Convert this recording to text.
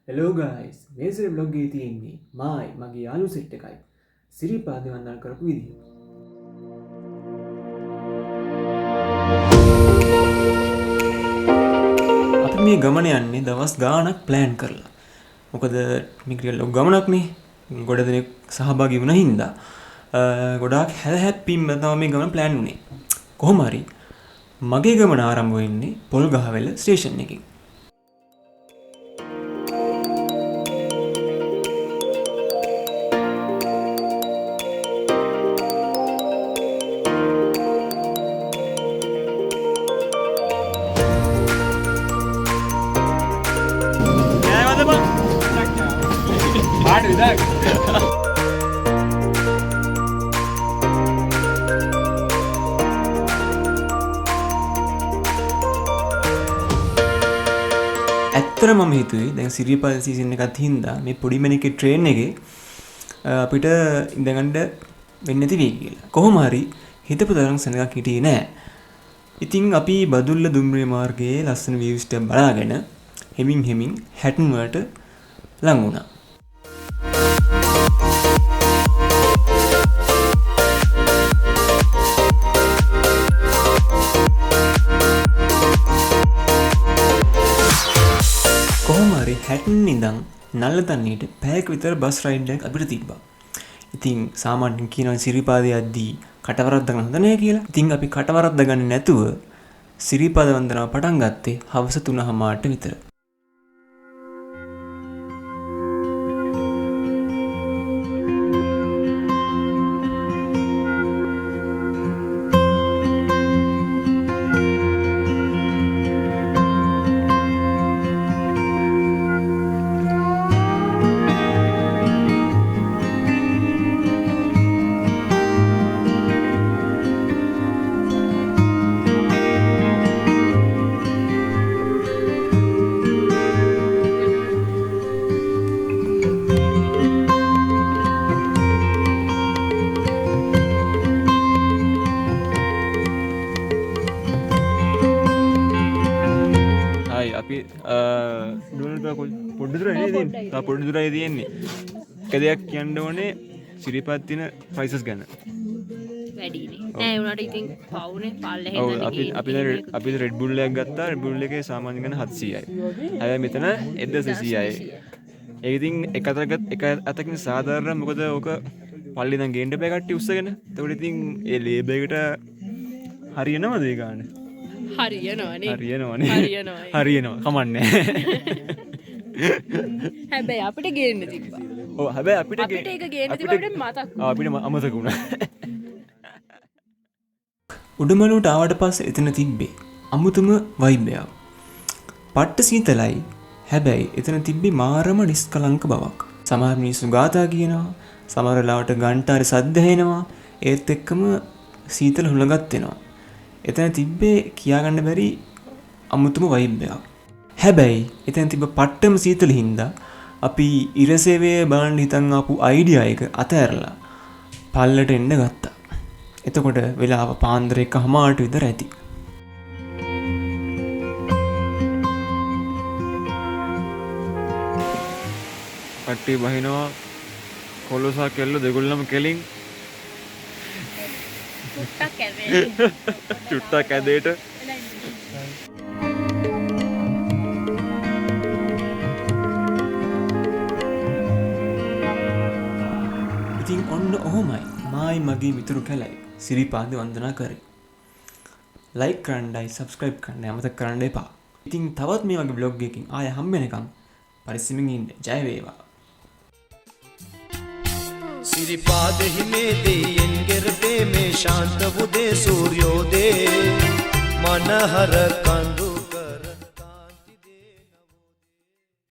Hello guys, මේසර blog එකේ තියෙන්නේ මායි මගේ යාළු සෙට් එකයි සිරිපාද වන්දනා කරපු විදිය. අපි මේ ගමන යන්නේ දවස් ගාණක් ප්ලෑන් කරලා. මොකද මේ ක්‍රියල් ගමනක් නේ. ගොඩ දෙනෙක් සහභාගී වුණා හින්දා ගොඩාක් හැප්පීම තමයි මේ ගමන ප්ලෑන් වුණේ. කොහොම හරි මගේ ගමන ආරම්භ වෙන්නේ පොල්ගහවෙල ස්ටේෂන් එකකින්. ඇත්තට මම හිතුවේ දැන් සිරිපාද සීසන් එකත් හින්දා මේ පොඩි මණිකේ ට්‍රේන් එකේ අපිට ඉඳගන්න වෙන්නේ නැති වෙයි කියලා. කොහොම හරි හිතපු තරම් සෙනගක් හිටියේ නෑ. ඉතින් අපි බදුල්ල දුම්රිය මාර්ගයේ ලස්සන views ටික බලාගෙන හෙමින් හැටන් වලට ලං වුණා. කොහොමරි හැටන් ඉඳන් නල්ලතන්නේට පැයක විතර බස් රයිඩ් එකක් අපිට තිබ්බා. ඉතින් සාමාන්‍යයෙන් කියනවා සිරිපාදේ යද්දී කටවරද්ද ගන්න හොඳ නැහැ කියලා. ඉතින් අපි කටවරද්ද ගන්න නැතුව සිරිපාද වන්දනාව පටන් ගත්තේ හවස 3:00ට විතර. අපි පොඩි දුරයි තියෙන්නේ. එක දෙයක් කියන්න ඕනේ සිරිපාද තියෙන ප්‍රයිසස් ගැන. වැඩිනේ. නෑ උනාට ඉතින් පවුනේ පල්ලෙහෙන් අපි රෙඩ් බුල් එකක් ගත්තා. රෙඩ් බුල් එකේ සාමාන්‍ය ගන්න 700යි. හැබැයි මෙතන 1200යි. ඒක ඉතින් එක අතකින් සාධාරණ මොකද ඕක පල්ලේ ඉඳන් ගේන්න බෑ කට්ටිය උස්සගෙන. ඒකට ඉතින් ඒ ලේබ් එකට හරියනවද ඒ ගාන? හරියනවා කමන්නේ. හැබැයි අපිට ගේන්න තිබ්බා. ඔව් හැබැයි අපිට ඒක ගේන්න තිබ්බා අපිට මතක්. අපිට අමතක වුණා. උඩමළුවට ආවට පස්සේ එතන තිබ්බේ අමුතුම වයිබ් එකක්. පට්ට සීතලයි. හැබැයි එතන තිබ්බේ මාරම නිස්කලංක බවක්. සමහර මිනිස්සු ගාථා කියනවා. සමහර ලාවට ගන්ටාරේ සද්ද ඇහෙනවා. ඒත් එක්කම සීතල හුලඟක් වෙනවා. එතන තිබ්බේ කියාගන්න බැරි අමුතුම වයිබ් එකක්. හැබැයි එතන තිබ්බ පට්ටම සීතල හින්දා අපි ඉරසේවය බලන්න හිතන් ආපු අයිඩියා එක අතහැරලා පල්ලට එන්න ගත්තා. එතකොට වෙලාව පාන්දර 1:00ට විතර ඇති. කට්ටිය බහිනවා කොල්ලෝසා කෙල්ල දෙගොල්ලම කෙලින් චුට්ටක් ඇදේට ඉතින් ඔන්න ඔහොමයි මායි මගේ මිතුරු කැලයි සිරිපාද වන්දනා කරේ. ලයික් කරන්නයි සබ්ස්ක්‍රයිබ් කරන්න අමතක කරන්න එපා. ඉතින් තවත් මේ වගේ බ්ලොග් එකකින් ආය හම්බ වෙනකම් පරිස්සමින් ඉන්න. ජය වේවා. सिरिपाद हिमे देयन गिरते में शांत बुदे सूर्योदय मनहर कं